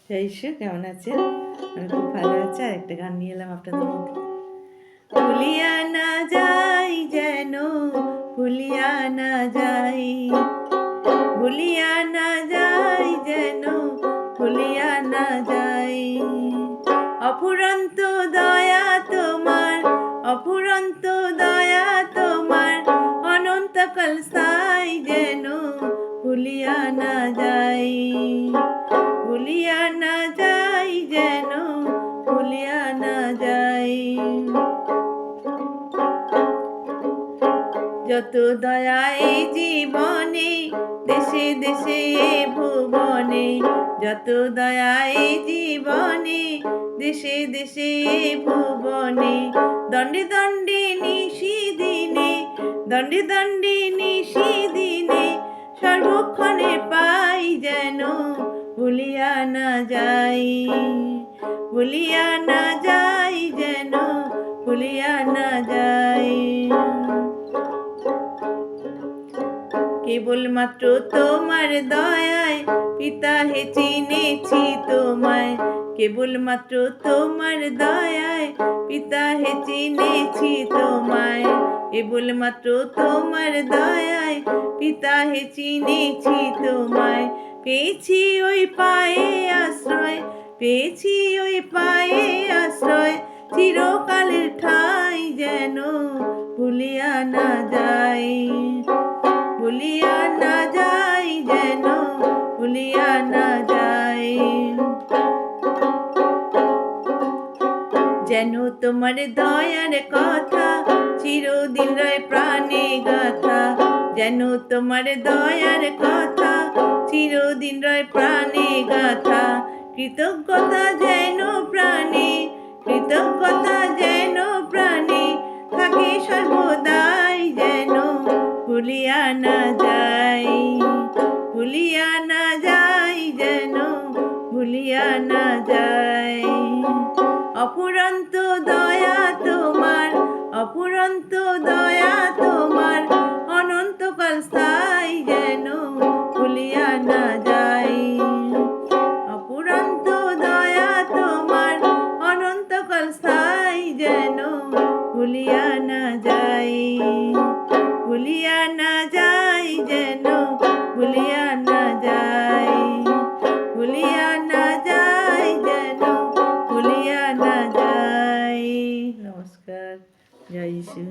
জয় ঈশ্বর, কেমন আছেন? আমি খুব ভালো আছি। আর একটা গান নিয়ে এলাম আপনাদের মধ্যে। ভুলিয়া না যাই যেন, ভুলিয়া না যাই, ভুলিয়া না যাই যেন, ভুলিয়া না যাই। অফুরন্ত দয়া তোমার, অফুরন্ত দয়া তোমার, অনন্তকাল স্থায়ী যেন, ভুলিয়া না যাই, ভুলিয়া না যাই যেন, ভুলিয়া না যাই। যত দয়ায় জীবনে, দেশে দেশে ভুবনে, যত দয়ায় জীবনে, দেশে দেশে ভুবনে, দণ্ডে দণ্ডে নিশিদিনে, দণ্ডে দণ্ডে নিশিদিনে, সর্বক্ষণে পাই যেন, ভুলিয়া না যাই, ভুলিয়া না যাই যেন, ভুলিয়া না যাই। কেবলমাত্র তোমার দয়ায় পিতা হে চিনেছি তোমায়, কেবলমাত্র তোমার দয়ায় পিতা হে চিনেছি তোমায়, কেবলমাত্র তোমার দয়ায় পিতা হে চিনেছি তোমায়। পেয়েছি ওই পায়ে আশ্রয়, পেয়েছি ওই পায়ে আশ্রয়, চিরকালের ঠাঁই যেন, ভুলিয়া না যাই, ভুলিয়া না যাই যেন, ভুলিয়া না যাই। যেন তোমার দয়ার কথা চিরদিন রয় প্রাণে গাথা, যেন তোমার দয়ার কথা চিরদিন রয় প্রাণে গাথা। কৃতজ্ঞতা যেন প্রাণে, কৃতজ্ঞতা যেন প্রাণে থাকে সর্বদাই যেন, ভুলিয়া না যাই, ভুলিয়া না যাই যেন, ভুলিয়া না যাই। অফুরন্ত দয়া তোমার, অফুরন্ত দয়া তোমার, অনন্তকাল স্থায়ী যেন, ভুলিয়া না যাই। অফুরন্ত দয়া তোমার, অনন্তকাল স্থায়ী যেন, ভুলিয়া না যাই, ভুলিয়া না যাই যেন, ভুলিয়া না যাই, ভুলিয়া না যাই যেন, ভুলিয়া না যাই। নমস্কার, জয় যিশু।